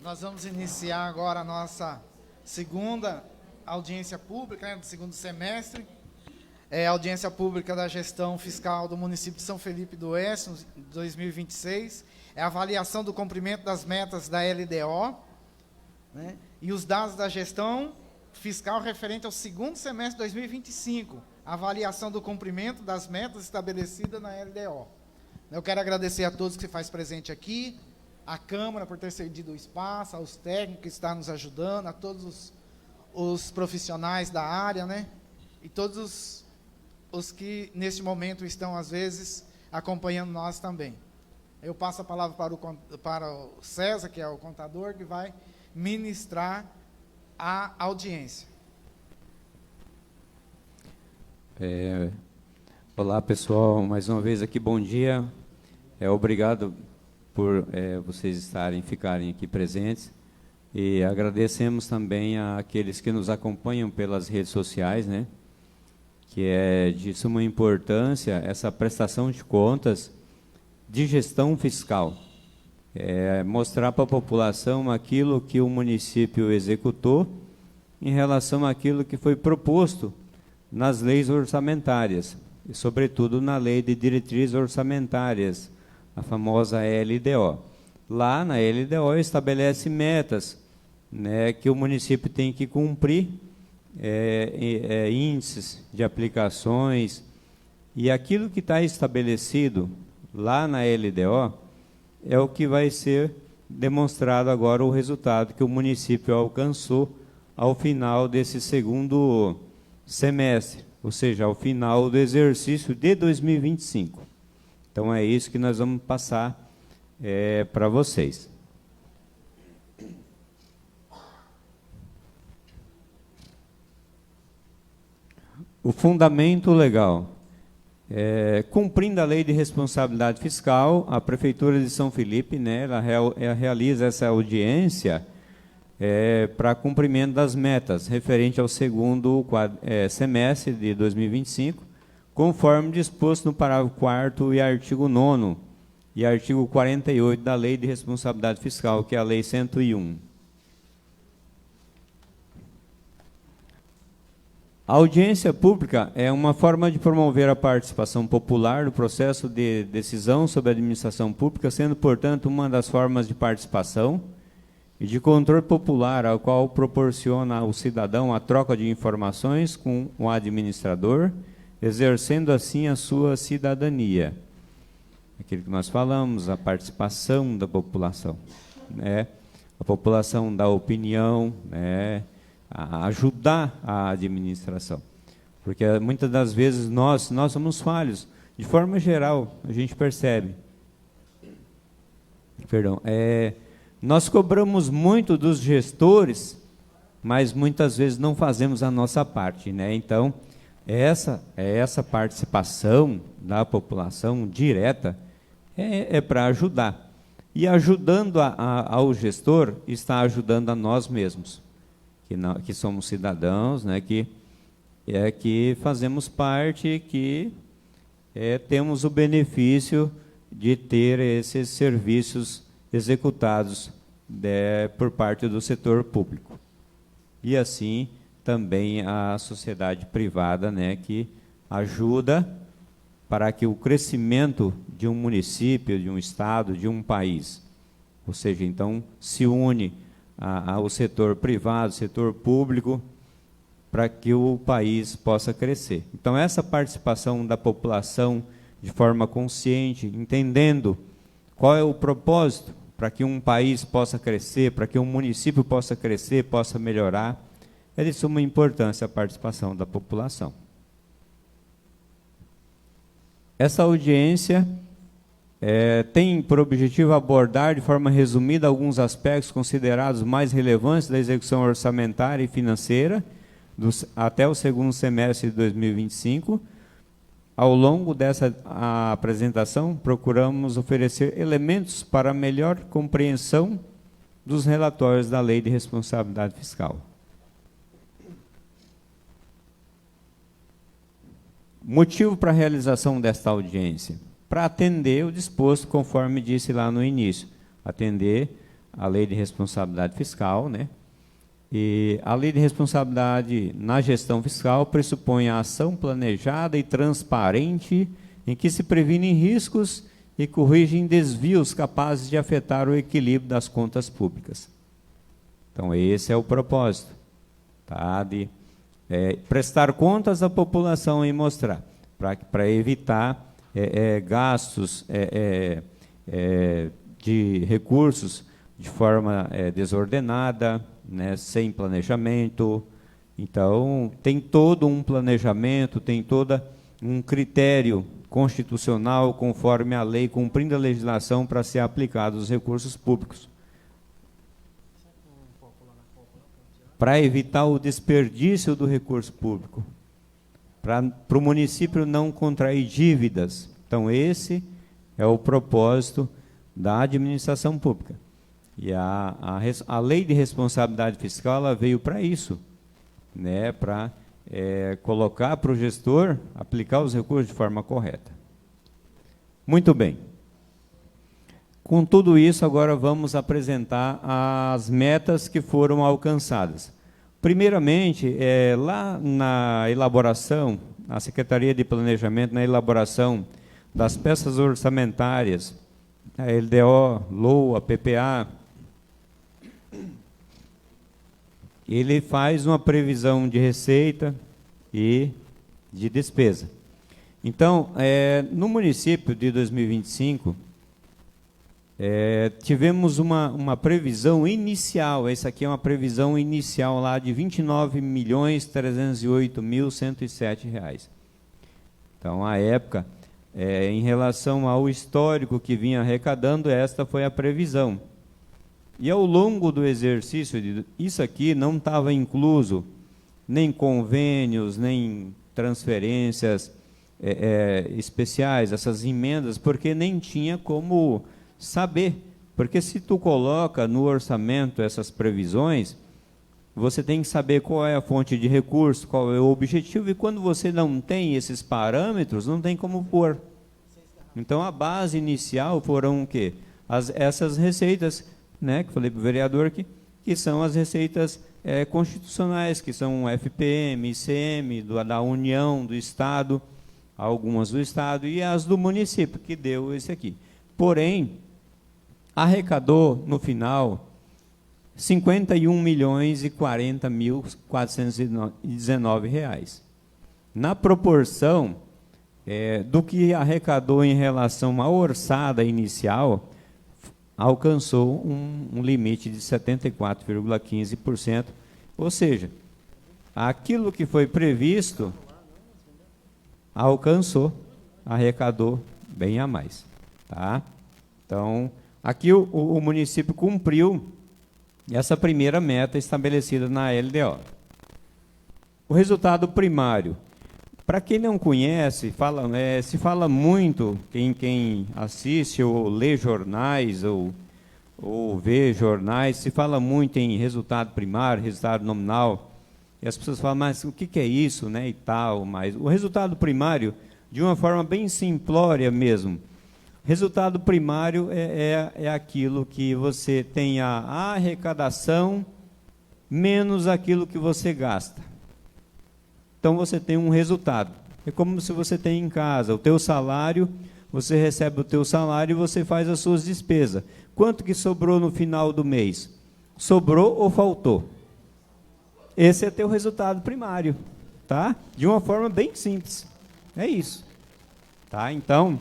Nós vamos iniciar agora a nossa segunda audiência pública, né, do segundo semestre. É a audiência pública da gestão fiscal do município de São Felipe do Oeste, 2026. É a avaliação do cumprimento das metas da LDO, né, e os dados da gestão fiscal referente ao segundo semestre de 2025. A avaliação do cumprimento das metas estabelecidas na LDO. Eu quero agradecer a todos que se faz presente aqui, à Câmara por ter cedido o espaço, aos técnicos que estão nos ajudando, a todos os profissionais da área, né? E todos os que, neste momento, estão, às vezes, acompanhando nós também. Eu passo a palavra para o César, que é o contador, que vai ministrar a audiência. Olá, pessoal, mais uma vez aqui, bom dia. Obrigado por vocês ficarem aqui presentes. E agradecemos também àqueles que nos acompanham pelas redes sociais, né? Que é de suma importância essa prestação de contas de gestão fiscal. Mostrar para a população aquilo que o município executou em relação àquilo que foi proposto nas leis orçamentárias, e sobretudo na lei de diretrizes orçamentárias, a famosa LDO. Lá na LDO estabelece metas, né, que o município tem que cumprir, índices de aplicações, e aquilo que está estabelecido lá na LDO é o que vai ser demonstrado agora o resultado que o município alcançou ao final desse segundo semestre, ou seja, ao final do exercício de 2025. Então, é isso que nós vamos passar para vocês. O fundamento legal. Cumprindo a lei de responsabilidade fiscal, a Prefeitura de São Felipe, né, ela realiza essa audiência para cumprimento das metas referente ao segundo semestre de 2025, conforme disposto no parágrafo 4º e artigo 9º e artigo 48 da Lei de Responsabilidade Fiscal, que é a Lei 101. A audiência pública é uma forma de promover a participação popular no processo de decisão sobre a administração pública, sendo, portanto, uma das formas de participação e de controle popular, ao qual proporciona ao cidadão a troca de informações com o administrador, exercendo assim a sua cidadania. Aquilo que nós falamos, a participação da população, né? A população dá opinião, né? A ajudar a administração. Porque muitas das vezes nós somos falhos. De forma geral, a gente percebe. Perdão. Nós cobramos muito dos gestores, mas muitas vezes não fazemos a nossa parte, né? Então, essa participação da população direta é para ajudar. E ajudando ao gestor, está ajudando a nós mesmos, que somos cidadãos, né? Que fazemos parte, que temos o benefício de ter esses serviços executados por parte do setor público. E assim também a sociedade privada, né, que ajuda para que o crescimento de um município, de um estado, de um país, ou seja, então se une ao setor privado, setor público, para que o país possa crescer. Então, essa participação da população de forma consciente, entendendo qual é o propósito para que um país possa crescer, para que um município possa crescer, possa melhorar, é de suma importância a participação da população. Essa audiência tem por objetivo abordar de forma resumida alguns aspectos considerados mais relevantes da execução orçamentária e financeira até o segundo semestre de 2025. Ao longo dessa apresentação, procuramos oferecer elementos para melhor compreensão dos relatórios da Lei de Responsabilidade Fiscal. Motivo para a realização desta audiência: para atender o disposto, conforme disse lá no início, atender a lei de responsabilidade fiscal, né? E a lei de responsabilidade na gestão fiscal pressupõe a ação planejada e transparente em que se previnem riscos e corrigem desvios capazes de afetar o equilíbrio das contas públicas. Então, esse é o propósito, tá? De prestar contas à população e mostrar, para evitar gastos de recursos de forma desordenada, né, sem planejamento. Então, tem todo um planejamento, tem todo um critério constitucional, conforme a lei, cumprindo a legislação, para ser aplicados os recursos públicos. Para evitar o desperdício do recurso público, para o município não contrair dívidas. Então, esse é o propósito da administração pública. E a lei de responsabilidade fiscal, ela veio para isso, né, para colocar para o gestor aplicar os recursos de forma correta. Muito bem. Com tudo isso, agora vamos apresentar as metas que foram alcançadas. Primeiramente, lá na elaboração, a Secretaria de Planejamento, na elaboração das peças orçamentárias, a LDO, LOA, PPA, ele faz uma previsão de receita e de despesa. Então, no município de 2025, tivemos uma previsão inicial, essa aqui é uma previsão inicial lá de R$ 29.308.107. Então, à época, em relação ao histórico que vinha arrecadando, esta foi a previsão. E ao longo do exercício, isso aqui não estava incluso nem convênios, nem transferências especiais, essas emendas, porque nem tinha como saber. Porque se tu coloca no orçamento essas previsões, você tem que saber qual é a fonte de recurso, qual é o objetivo, e quando você não tem esses parâmetros, não tem como pôr. Então, a base inicial foram o quê? Essas receitas, né, que falei para o vereador, que são as receitas constitucionais, que são o FPM, ICM, da União, do Estado, algumas do Estado, e as do município, que deu esse aqui. Porém, arrecadou, no final, R$ 51.040.419. Na proporção do que arrecadou em relação à orçada inicial, alcançou um limite de 74,15%, ou seja, aquilo que foi previsto, alcançou, arrecadou bem a mais. Tá? Então, aqui o município cumpriu essa primeira meta estabelecida na LDO. O resultado primário. Para quem não conhece, se fala muito, quem assiste ou lê jornais ou vê jornais, se fala muito em resultado primário, resultado nominal, e as pessoas falam, mas o que é isso, né, e tal, mas o resultado primário, de uma forma bem simplória mesmo, resultado primário é aquilo que você tem a arrecadação menos aquilo que você gasta. Então, você tem um resultado. É como se você tem em casa o teu salário, você recebe o teu salário e você faz as suas despesas. Quanto que sobrou no final do mês? Sobrou ou faltou? Esse é teu resultado primário, tá? De uma forma bem simples. É isso. Tá? Então,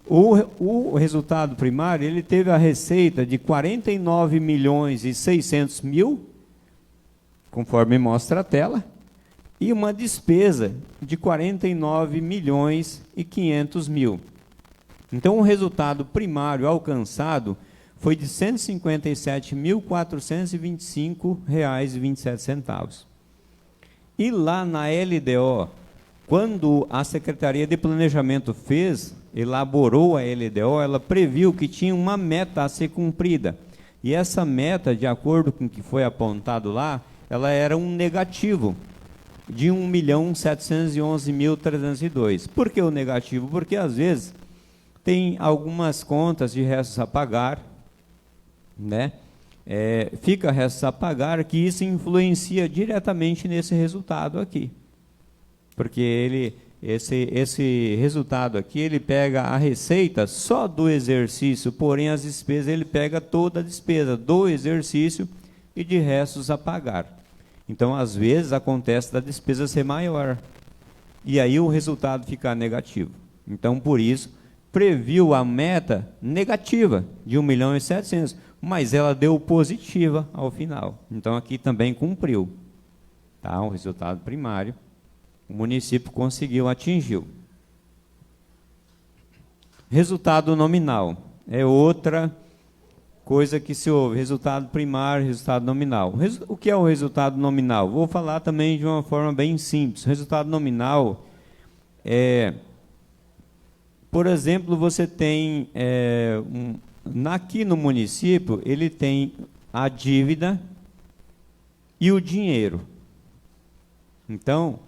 o resultado primário, ele teve a receita de 49.600.000, conforme mostra a tela, e uma despesa de 49.500.000. Então, o resultado primário alcançado foi de R$ 157.425,27. E lá na LDO, quando a Secretaria de Planejamento elaborou a LDO, ela previu que tinha uma meta a ser cumprida. E essa meta, de acordo com o que foi apontado lá, ela era um negativo de R$ 1.711.302. Por que o negativo? Porque, às vezes, tem algumas contas de restos a pagar, né? fica restos a pagar, que isso influencia diretamente nesse resultado aqui. Porque esse resultado aqui, ele pega a receita só do exercício, porém as despesas, ele pega toda a despesa do exercício e de restos a pagar. Então, às vezes, acontece da despesa ser maior. E aí o resultado fica negativo. Então, por isso, previu a meta negativa de 1.700.000, mas ela deu positiva ao final. Então, aqui também cumpriu. Tá? O resultado primário, o município conseguiu, atingiu. Resultado nominal. É outra coisa que se ouve, resultado primário, resultado nominal. O que é o resultado nominal? Vou falar também de uma forma bem simples. O resultado nominal por exemplo, você tem, aqui no município, ele tem a dívida e o dinheiro. Então,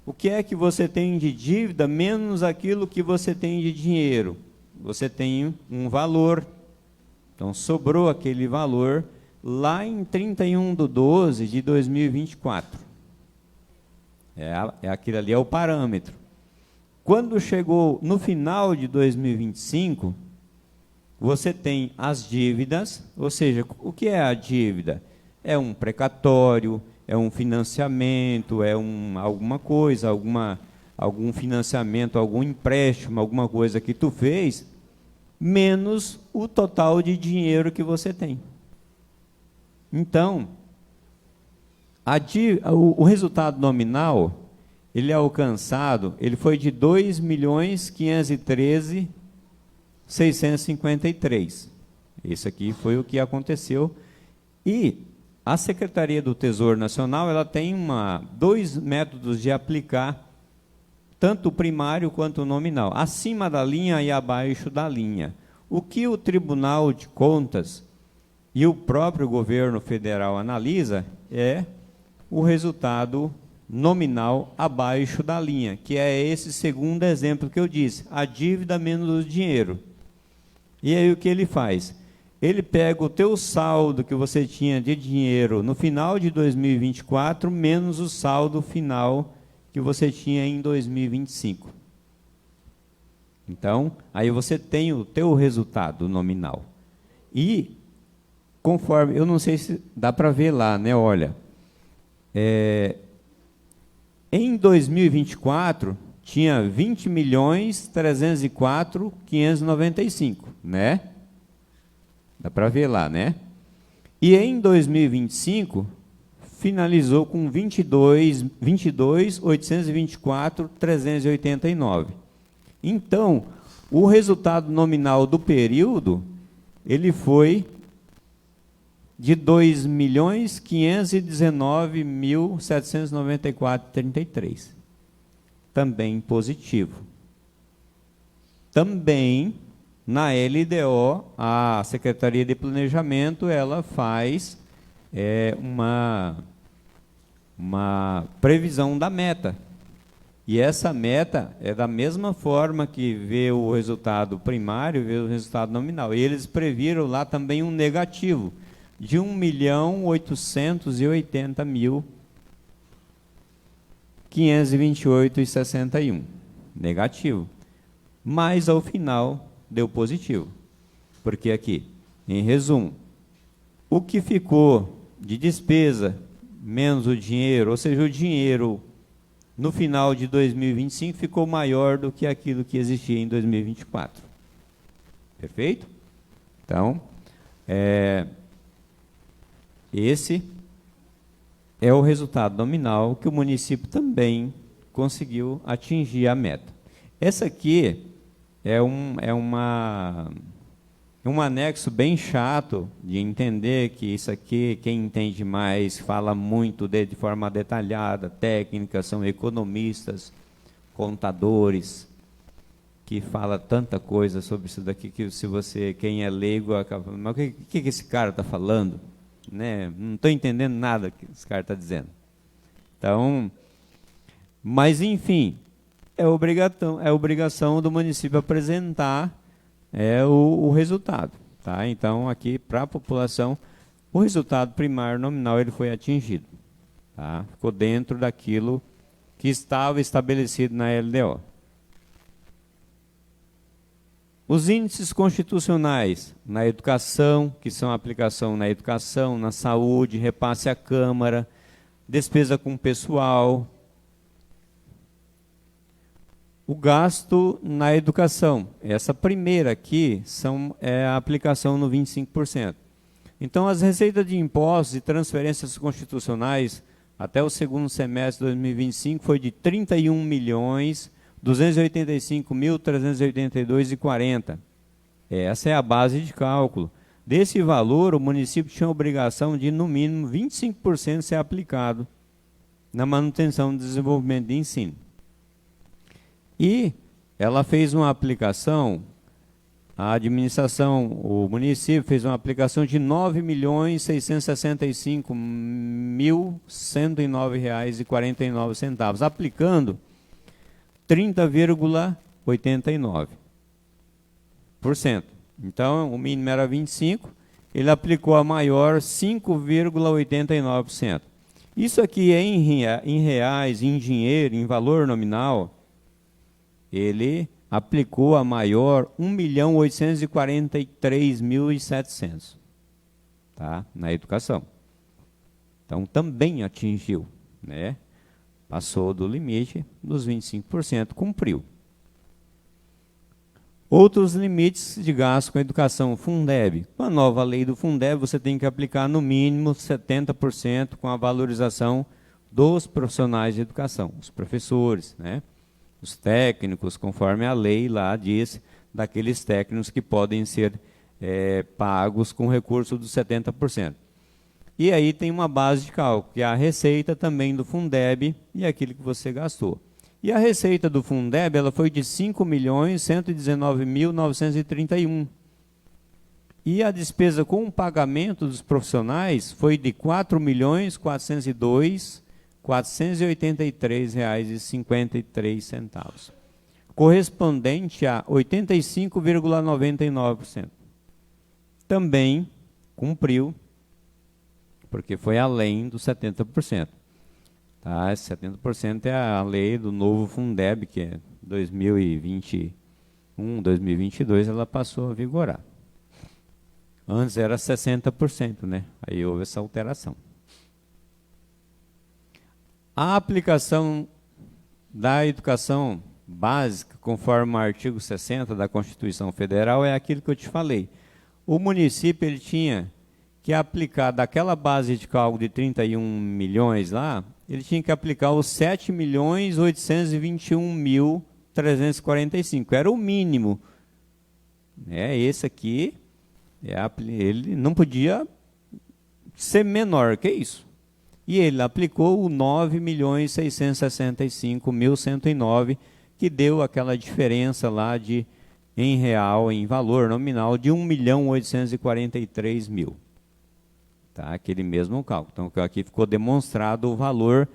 o que é que você tem de dívida menos aquilo que você tem de dinheiro? Você tem um valor. Então, sobrou aquele valor lá em 31/12/2024. Aquilo ali é o parâmetro. Quando chegou no final de 2025, você tem as dívidas, ou seja, o que é a dívida? É um precatório, é um financiamento, alguma coisa, algum financiamento, algum empréstimo, alguma coisa que tu fez, menos o total de dinheiro que você tem. Então, o resultado nominal, ele é alcançado, ele foi de 2.513.653. Isso aqui foi o que aconteceu. E a Secretaria do Tesouro Nacional, ela tem dois métodos de aplicar tanto o primário quanto o nominal, acima da linha e abaixo da linha. O que o Tribunal de Contas e o próprio governo federal analisa é o resultado nominal abaixo da linha, que é esse segundo exemplo que eu disse, a dívida menos o dinheiro. E aí o que ele faz? Ele pega o teu saldo que você tinha de dinheiro no final de 2024, menos o saldo final que você tinha em 2025. Então, aí você tem o teu resultado nominal. E, conforme, eu não sei se dá para ver lá, né? Olha, em 2024, tinha 20.304.595, né? Dá para ver lá, né? E em 2025, finalizou com 22.824.389. Então, o resultado nominal do período, ele foi de 2.519.794,33. Também positivo. Também, na LDO, a Secretaria de Planejamento, ela faz uma previsão da meta. E essa meta é da mesma forma que vê o resultado primário, vê o resultado nominal. E eles previram lá também um negativo de 1.880.528,61. Negativo. Mas, ao final, deu positivo. Porque aqui, em resumo, o que ficou de despesa menos o dinheiro, ou seja, o dinheiro no final de 2025 ficou maior do que aquilo que existia em 2024. Perfeito? Então, esse é o resultado nominal que o município também conseguiu atingir a meta. Essa aqui é um anexo bem chato de entender, que isso aqui, quem entende mais, fala muito de forma detalhada, técnica, são economistas, contadores, que fala tanta coisa sobre isso daqui, que se você, quem é leigo, acaba falando, mas o que esse cara está falando? Né? Não estou entendendo nada que esse cara está dizendo. Então, mas enfim, é obrigação do município apresentar o resultado. Tá? Então, aqui, para a população, o resultado primário nominal ele foi atingido. Tá? Ficou dentro daquilo que estava estabelecido na LDO. Os índices constitucionais na educação, que são aplicação na educação, na saúde, repasse à Câmara, despesa com pessoal. O gasto na educação, essa primeira aqui é a aplicação no 25%. Então, as receitas de impostos e transferências constitucionais até o segundo semestre de 2025 foi de R$ 31.285.382,40. Essa é a base de cálculo. Desse valor, o município tinha a obrigação de, no mínimo, 25% ser aplicado na manutenção e desenvolvimento de ensino. E ela fez uma aplicação, a administração, o município fez uma aplicação de R$ 9.665.109,49, aplicando 30,89%. Então, o mínimo era 25%, ele aplicou a maior 5,89%. Isso aqui é em reais, em dinheiro, em valor nominal, ele aplicou a maior 1.843.700, tá? Na educação. Então, também atingiu, né? Passou do limite dos 25%, cumpriu. Outros limites de gasto com a educação, Fundeb. Com a nova lei do Fundeb, você tem que aplicar no mínimo 70% com a valorização dos profissionais de educação, os professores, né? Os técnicos, conforme a lei lá diz, daqueles técnicos que podem ser pagos com recurso dos 70%. E aí tem uma base de cálculo, que é a receita também do Fundeb e aquilo que você gastou. E a receita do Fundeb ela foi de R$ 5.119.931. E a despesa com o pagamento dos profissionais foi de R$ 4.402.483,53, correspondente a 85,99%. Também cumpriu, porque foi além dos 70%. Tá? 70% é a lei do novo Fundeb, que é 2021, 2022, ela passou a vigorar. Antes era 60%, né? Aí houve essa alteração. A aplicação da educação básica, conforme o artigo 60 da Constituição Federal, é aquilo que eu te falei. O município ele tinha que aplicar daquela base de cálculo de 31 milhões lá, ele tinha que aplicar os 7.821.345. Era o mínimo. Esse aqui, ele não podia ser menor que isso. E ele aplicou o 9.665.109, que deu aquela diferença lá de, em real, em valor nominal, de 1.843.000. Tá? Aquele mesmo cálculo. Então, aqui ficou demonstrado o valor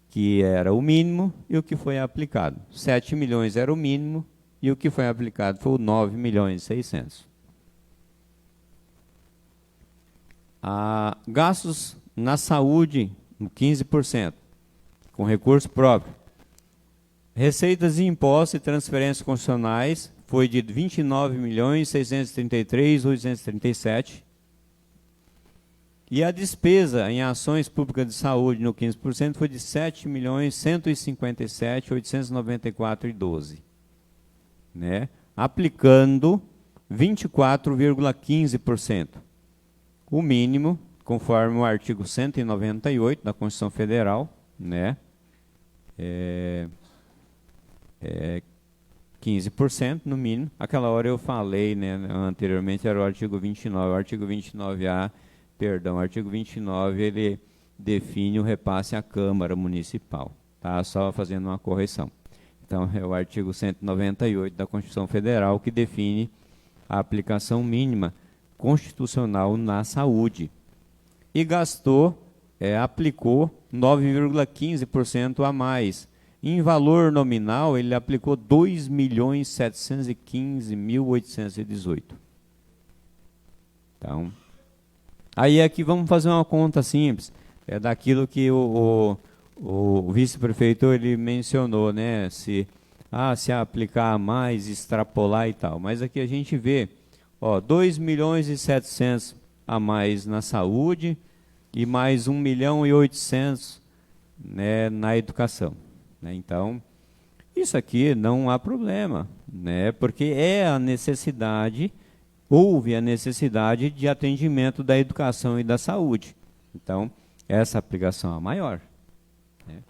que era o mínimo e o que foi aplicado. 7 milhões era o mínimo e o que foi aplicado foi o 9.600.000. Gastos na saúde, 15%, com recurso próprio. Receitas de impostos e transferências constitucionais foi de 29.633.837. E a despesa em ações públicas de saúde no 15% foi de 7.157.894,12. Né? Aplicando 24,15%. O mínimo, conforme o artigo 198 da Constituição Federal, né? 15% no mínimo. Aquela hora eu falei, né, anteriormente era o artigo 29. O artigo 29A, o artigo 29, ele define o repasse à Câmara Municipal. Tá? Só fazendo uma correção. Então, é o artigo 198 da Constituição Federal que define a aplicação mínima constitucional na saúde. E aplicou 9,15% a mais. Em valor nominal, ele aplicou 2.715.818. Então, Aí aqui vamos fazer uma conta simples, é daquilo que o vice-prefeito ele mencionou, né? Se aplicar mais, extrapolar e tal. Mas aqui a gente vê, 2.700.000 a mais na saúde e mais 1.800.000, né, na educação, né? Então, isso aqui não há problema, né? Porque houve a necessidade de atendimento da educação e da saúde. Então, essa aplicação é maior, né?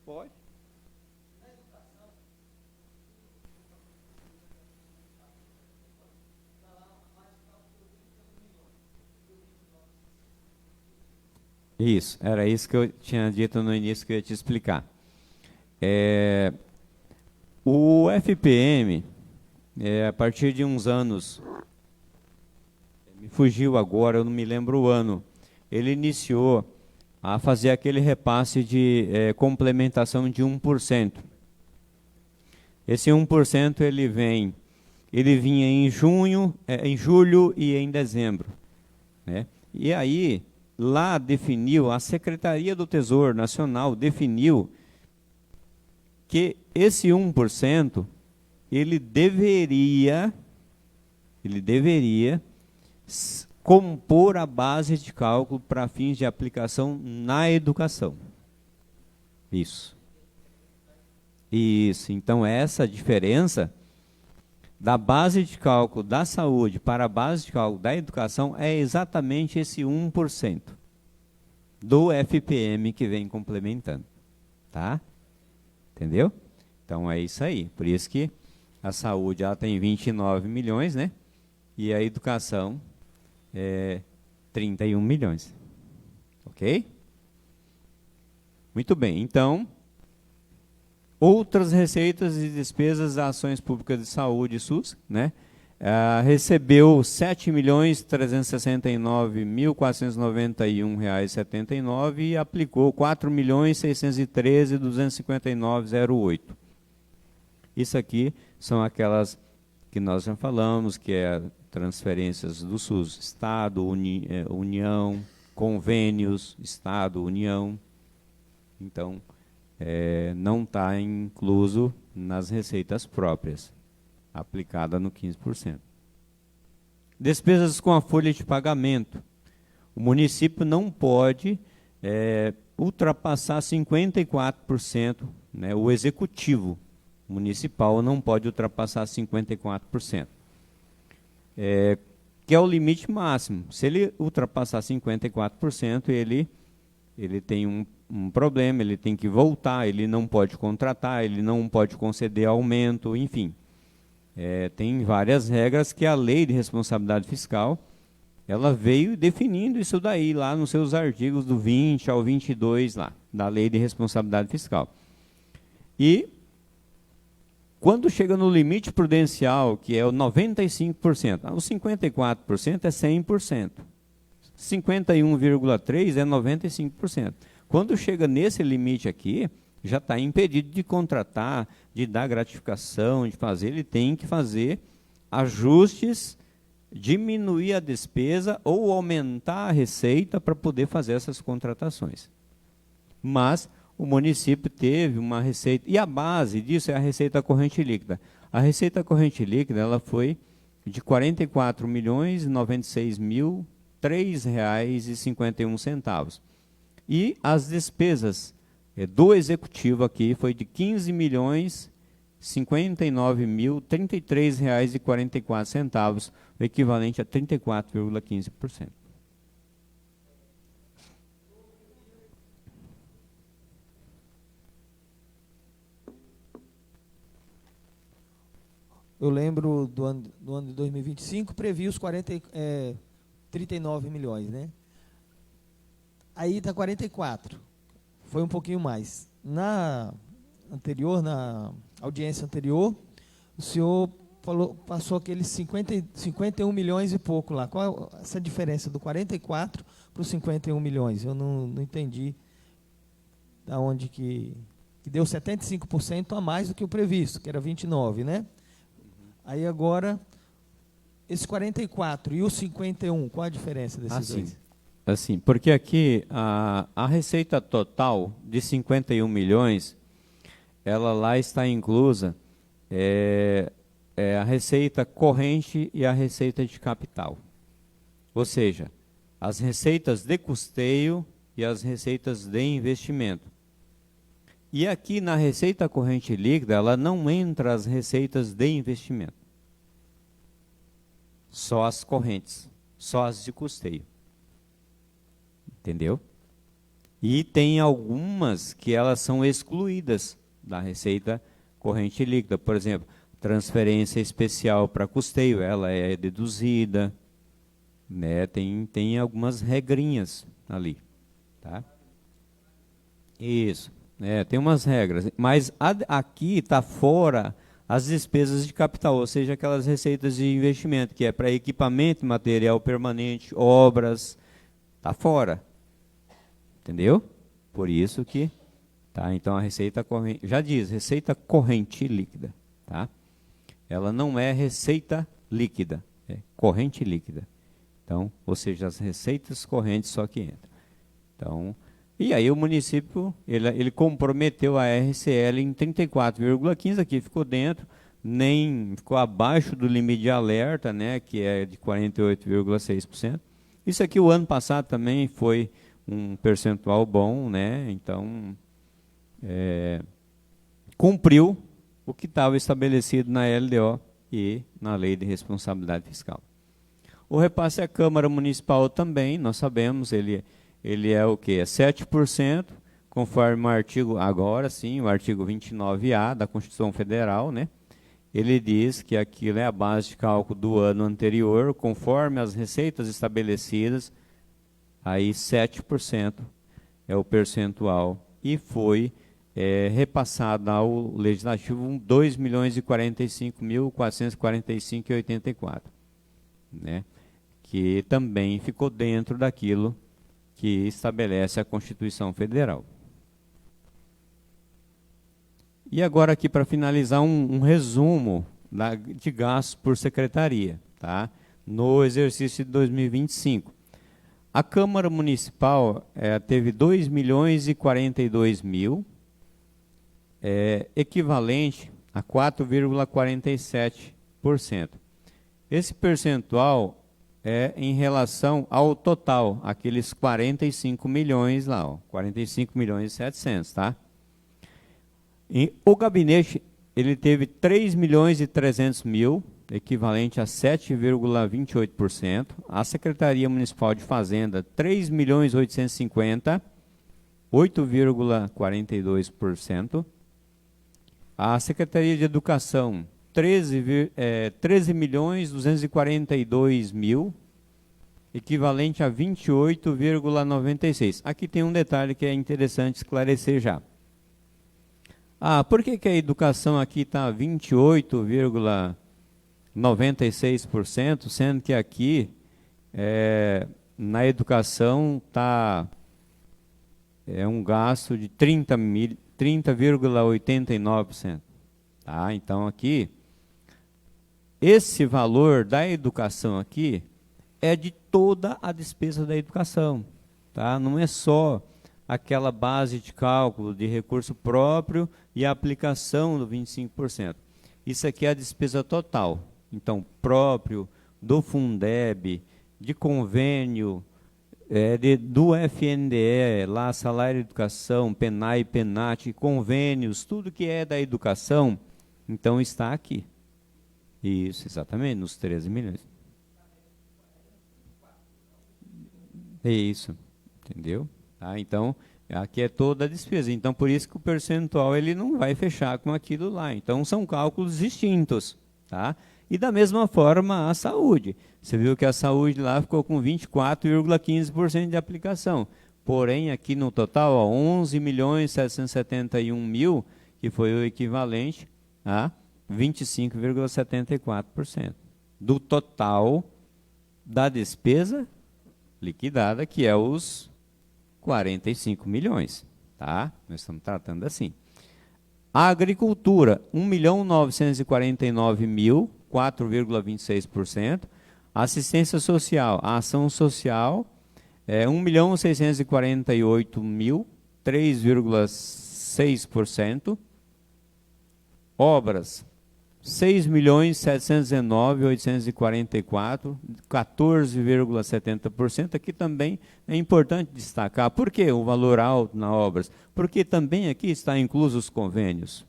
Pode. Isso, era isso que eu tinha dito no início que eu ia te explicar. O FPM, a partir de uns anos, me fugiu agora, eu não me lembro o ano, ele iniciou a fazer aquele repasse de complementação de 1%. Esse 1% ele vinha em julho e em dezembro, né? E aí, lá definiu, a Secretaria do Tesouro Nacional definiu que esse 1%, ele deveria compor a base de cálculo para fins de aplicação na educação. Isso. Então essa diferença da base de cálculo da saúde para a base de cálculo da educação é exatamente esse 1% do FPM que vem complementando, tá? Entendeu? Então é isso aí. Por isso que a saúde ela tem 29 milhões, né? E a educação 31 milhões. Ok? Muito bem. Então, outras receitas e despesas das ações públicas de saúde, SUS, né? Recebeu R$ 7.369.491,79 e aplicou R$ 4.613.259,08. Isso aqui são aquelas que nós já falamos, que é transferências do SUS, Estado, União, convênios, Estado, União. Então, não está incluso nas receitas próprias, aplicada no 15%. Despesas com a folha de pagamento. O município não pode ultrapassar 54%, né, o executivo municipal não pode ultrapassar 54%. Que é o limite máximo. Se ele ultrapassar 54%, ele tem um problema, ele tem que voltar, ele não pode contratar, ele não pode conceder aumento, enfim. Tem várias regras que a Lei de Responsabilidade Fiscal, ela veio definindo isso daí, lá nos seus artigos do 20 ao 22, lá, da Lei de Responsabilidade Fiscal. E, quando chega no limite prudencial, que é o 95%, o 54% é 100%, 51,3% é 95%. Quando chega nesse limite aqui, já está impedido de contratar, de dar gratificação, de fazer, ele tem que fazer ajustes, diminuir a despesa ou aumentar a receita para poder fazer essas contratações. Mas o município teve uma receita, e a base disso é a receita corrente líquida. A receita corrente líquida ela foi de R$ 44.096.003,51. E as despesas do executivo aqui foi de R$ 15.059.033,44, o equivalente a 34,15%. Eu lembro do ano de 2025, previ os 39 milhões, né? Aí está 44, foi um pouquinho mais. Na audiência anterior, o senhor passou aqueles 51 milhões e pouco lá. Qual é essa diferença do 44 para os 51 milhões? Eu não entendi da onde que deu 75% a mais do que o previsto, que era 29, né? Aí agora esse 44 e o 51, qual a diferença desses dois? Assim, porque aqui a receita total de 51 milhões, ela lá está inclusa a receita corrente e a receita de capital. Ou seja, as receitas de custeio e as receitas de investimento. E aqui na receita corrente líquida, ela não entra as receitas de investimento. Só as correntes, só as de custeio. Entendeu? E tem algumas que elas são excluídas da receita corrente líquida. Por exemplo, transferência especial para custeio, ela é deduzida, né? Tem algumas regrinhas ali, tá? Isso, tem umas regras, mas aqui está fora as despesas de capital, ou seja, aquelas receitas de investimento, que é para equipamento, material permanente, obras, está fora, entendeu? Por isso que, tá? Então a receita corrente, já diz, receita corrente líquida, tá? Ela não é receita líquida, é corrente líquida. Então, ou seja, as receitas correntes só que entram. Então, e aí o município, ele comprometeu a RCL em 34,15, aqui ficou dentro, nem ficou abaixo do limite de alerta, né, que é de 48,6%. Isso aqui o ano passado também foi um percentual bom, né, então cumpriu o que estava estabelecido na LDO e na Lei de Responsabilidade Fiscal. O repasse à Câmara Municipal também, nós sabemos, ele é o quê? É 7%, conforme o artigo, agora sim, o artigo 29A da Constituição Federal, né? Ele diz que aquilo é a base de cálculo do ano anterior, conforme as receitas estabelecidas, aí 7% é o percentual, e foi repassado ao Legislativo 2.045.445,84, né? Que também ficou dentro daquilo que estabelece a Constituição Federal. E agora aqui para finalizar um resumo de gastos por secretaria, tá? No exercício de 2025. A Câmara Municipal teve 2.042.000, equivalente a 4,47%. Esse percentual é em relação ao total, aqueles 45 milhões lá, ó, 45 milhões e 700, tá? E o gabinete, ele teve 3 milhões e 300 mil, equivalente a 7,28%. A Secretaria Municipal de Fazenda, 3 milhões e 850, 8,42%. A Secretaria de Educação, 13 milhões 242 mil, equivalente a 28,96. Aqui tem um detalhe que é interessante esclarecer já. Por que a educação aqui está 28,96%, sendo que aqui na educação está um gasto de 30,89%. Tá? Então aqui, esse valor da educação aqui é de toda a despesa da educação, tá? Não é só aquela base de cálculo de recurso próprio e a aplicação do 25%. Isso aqui é a despesa total. Então, próprio, do Fundeb, de convênio, do FNDE, lá salário de educação, PENAI, PENAT, convênios, tudo que é da educação, então está aqui. Isso, exatamente, nos 13 milhões. É isso, entendeu? Tá? Então, aqui é toda a despesa. Então, por isso que o percentual ele não vai fechar com aquilo lá. Então, são cálculos distintos. Tá? E da mesma forma, a saúde. Você viu que a saúde lá ficou com 24,15% de aplicação. Porém, aqui no total, 11.771.000, que foi o equivalente a 25,74% do total da despesa liquidada, que é os 45 milhões. Tá? Nós estamos tratando assim. A agricultura, 1.949.000, 4,26%. Assistência social, a ação social, 1.648.000, 3,6%. Obras, 6.719.844, 14,70%. Aqui também é importante destacar. Por que o valor alto nas obras? Porque também aqui está incluso os convênios.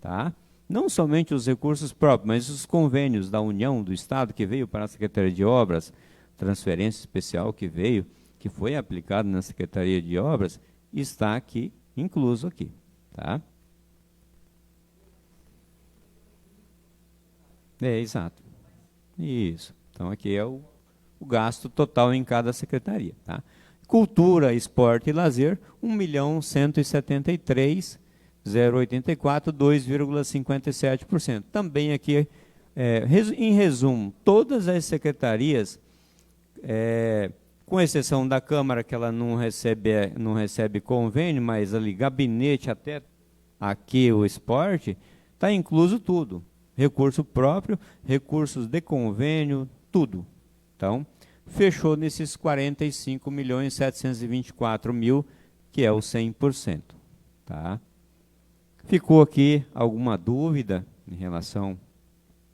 Tá? Não somente os recursos próprios, mas os convênios da União, do Estado, que veio para a Secretaria de Obras, transferência especial que veio, que foi aplicado na Secretaria de Obras, está aqui, incluso aqui. Tá? Exato. Isso. Então, aqui é o gasto total em cada secretaria. Tá? Cultura, esporte e lazer, 1.173.084, 2,57%. Também aqui, em resumo, todas as secretarias, com exceção da Câmara, que ela não recebe convênio, mas ali, gabinete, até aqui o esporte, está incluso tudo. Recurso próprio, recursos de convênio, tudo. Então, fechou nesses 45.724.000, que é o 100%. Tá? Ficou aqui alguma dúvida em relação,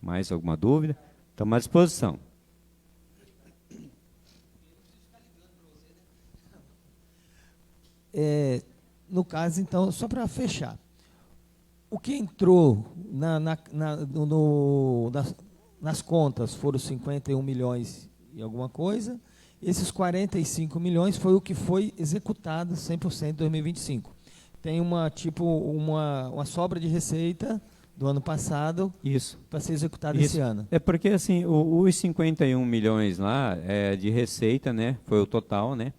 mais alguma dúvida? Estamos à disposição. No caso, então, só para fechar, o que entrou nas contas foram 51 milhões e alguma coisa. Esses 45 milhões foi o que foi executado 100% em 2025. Tem uma sobra de receita do ano passado para ser executada esse ano. É porque assim, os 51 milhões lá de receita, né, foi o total, né?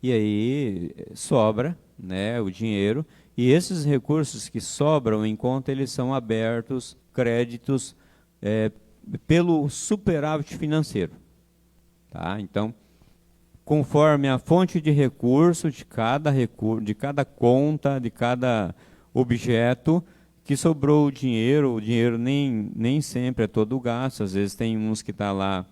E aí sobra, né, o dinheiro. E esses recursos que sobram em conta, eles são abertos, créditos, pelo superávit financeiro. Tá? Então, conforme a fonte de recurso de cada conta, de cada objeto, que sobrou o dinheiro nem sempre é todo gasto, às vezes tem uns que está lá,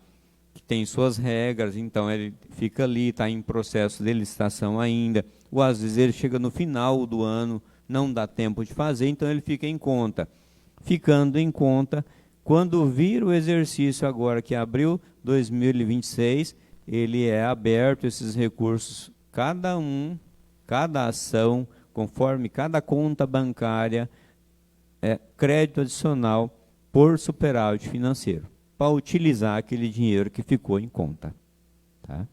que tem suas regras, então ele fica ali, está em processo de licitação ainda, ou às vezes ele chega no final do ano, não dá tempo de fazer, então ele fica em conta. Ficando em conta, quando vir o exercício agora, que é abril 2026, ele é aberto, esses recursos, cada ação, conforme cada conta bancária, crédito adicional por superávit financeiro, para utilizar aquele dinheiro que ficou em conta. Tá?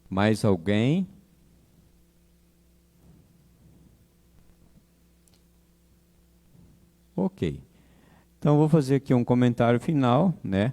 Mais alguém? Ok. Então, vou fazer aqui um comentário final, né?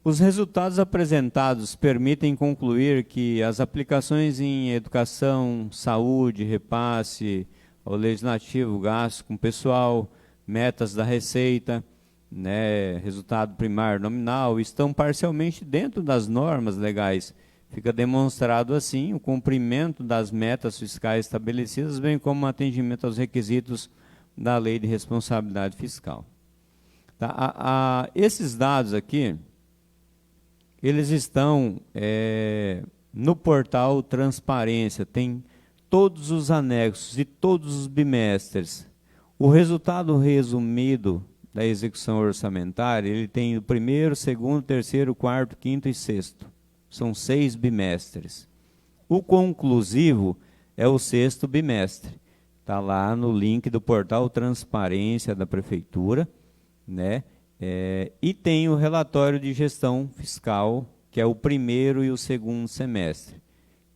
Os resultados apresentados permitem concluir que as aplicações em educação, saúde, repasse ao legislativo, gasto com pessoal, metas da receita, né, resultado primário nominal, estão parcialmente dentro das normas legais. Fica demonstrado assim o cumprimento das metas fiscais estabelecidas, bem como o atendimento aos requisitos da Lei de Responsabilidade Fiscal. Tá? Esses dados aqui, eles estão no portal Transparência, tem todos os anexos e todos os bimestres. O resultado resumido da execução orçamentária, ele tem o primeiro, segundo, terceiro, quarto, quinto e sexto. São 6 bimestres. O conclusivo é o 6º bimestre. Está lá no link do portal Transparência da Prefeitura, né? E tem o relatório de gestão fiscal, que é o primeiro e o segundo semestre.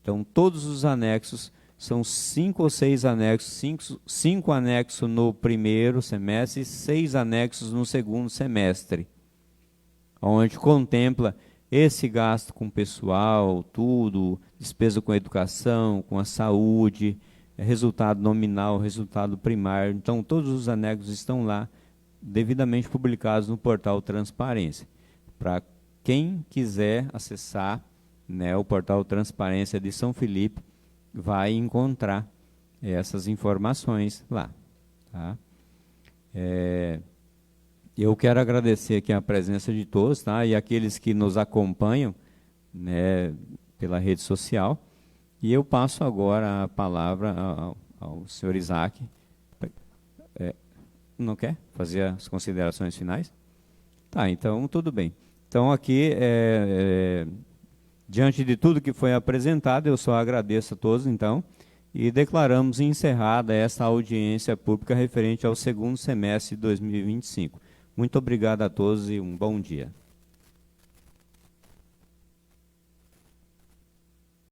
Então, todos os anexos, são 5 ou 6 anexos, 5 anexos no primeiro semestre e 6 anexos no segundo semestre, onde contempla esse gasto com pessoal, tudo, despesa com a educação, com a saúde, resultado nominal, resultado primário. Então, todos os anexos estão lá, devidamente publicados no portal Transparência. Para quem quiser acessar, né, o portal Transparência de São Felipe, vai encontrar essas informações lá. Tá? Eu quero agradecer aqui a presença de todos, tá? E aqueles que nos acompanham, né, pela rede social. E eu passo agora a palavra ao senhor Isaac. Não quer fazer as considerações finais? Tá, então tudo bem. Então aqui, diante de tudo que foi apresentado, eu só agradeço a todos, então, e declaramos encerrada esta audiência pública referente ao segundo semestre de 2025. Muito obrigado a todos e um bom dia.